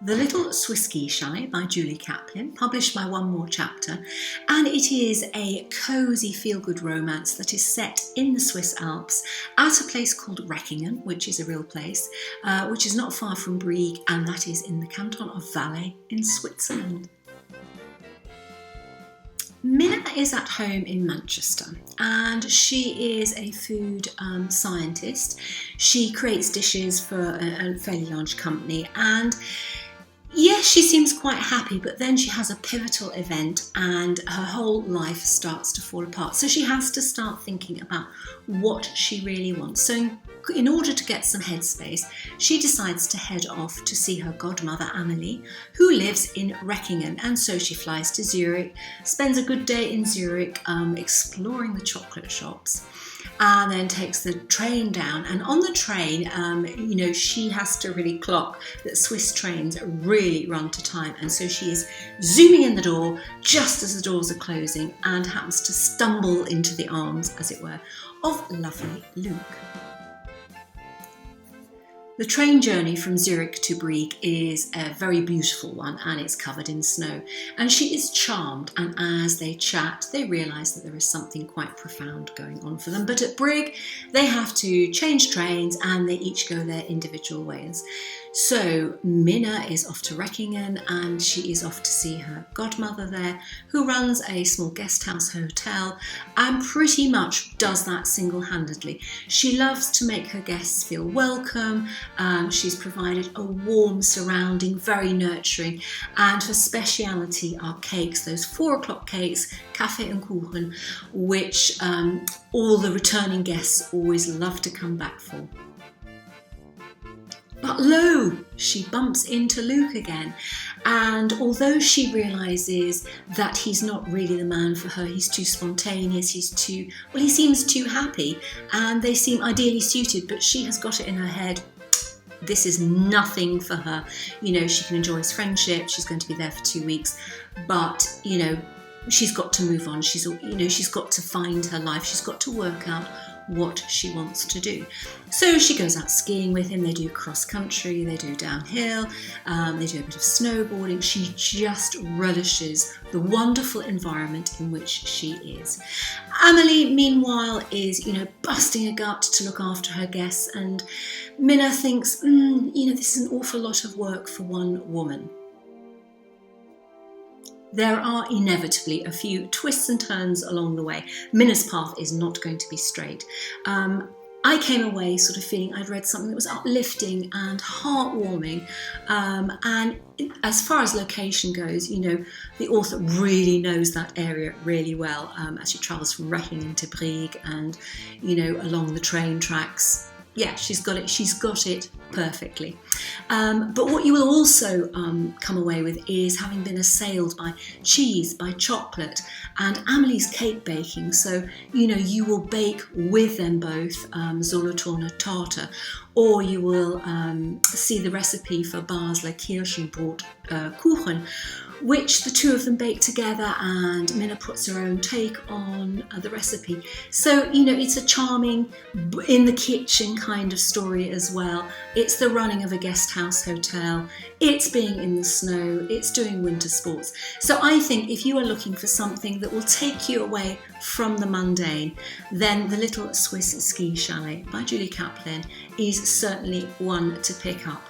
The Little Swiss Ski Chalet by Caplin, published by One More Chapter, and it is a cosy feel-good romance that is set in the Swiss Alps at a place called RECKINGEN, which is a real place, which is not far from Brig, and that is in the canton of Valais in Switzerland. Mina is at home in Manchester and she is a food scientist. She creates dishes for a fairly large company, and yes, she seems quite happy, but then she has a pivotal event and her whole life starts to fall apart. So she has to start thinking about what she really wants. So in order to get some headspace, she decides to head off to see her godmother Amelie, who lives in Reckingen. And so she flies to Zurich, spends a good day in Zurich exploring the chocolate shops, and then takes the train down. And on the train, she has to really clock that Swiss trains really run to time. And so she is zooming in the door just as the doors are closing and happens to stumble into the arms, as it were, of lovely Luke. The train journey from Zurich to Brig is a very beautiful one, and it's covered in snow. And she is charmed, and as they chat, they realise that there is something quite profound going on for them. But at Brig, they have to change trains and they each go their individual ways. So Mina is off to Reckingen and she is off to see her godmother there, who runs a small guest house hotel and pretty much does that single-handedly. She loves to make her guests feel welcome. She's provided a warm surrounding, very nurturing, and her speciality are cakes, those 4 o'clock cakes, Kaffee and Kuchen, which all the returning guests always love to come back for. But lo, she bumps into Luke again, and although she realises that he's not really the man for her, he's too spontaneous, he seems too happy, and they seem ideally suited, but she has got it in her head, this is nothing for her. She can enjoy his friendship, she's going to be there for 2 weeks, but, she's got to move on, she's got to find her life, she's got to work out what she wants to do. So she goes out skiing with him, they do cross country, they do downhill, they do a bit of snowboarding. She just relishes the wonderful environment in which she is. Amelie, meanwhile, is, busting a gut to look after her guests, and Mina thinks, this is an awful lot of work for one woman. There are inevitably a few twists and turns along the way. Mina's path is not going to be straight. I came away sort of feeling I'd read something that was uplifting and heartwarming. And as far as location goes, the author really knows that area really well as she travels from Reckingen to Brig and, along the train tracks. Yeah, she's got it perfectly. But what you will also come away with is having been assailed by cheese, by chocolate, and Amelie's cake baking. So, you will bake with them both Solothurner Torte, or you will see the recipe for Basler Kirschenbrot Kuchen, which the two of them bake together, and Mina puts her own take on the recipe. So, it's a charming, in the kitchen kind of story as well. It's the running of a guest house hotel, it's being in the snow, it's doing winter sports. So I think if you are looking for something that will take you away from the mundane, then The Little Swiss Ski Chalet by Caplin is certainly one to pick up.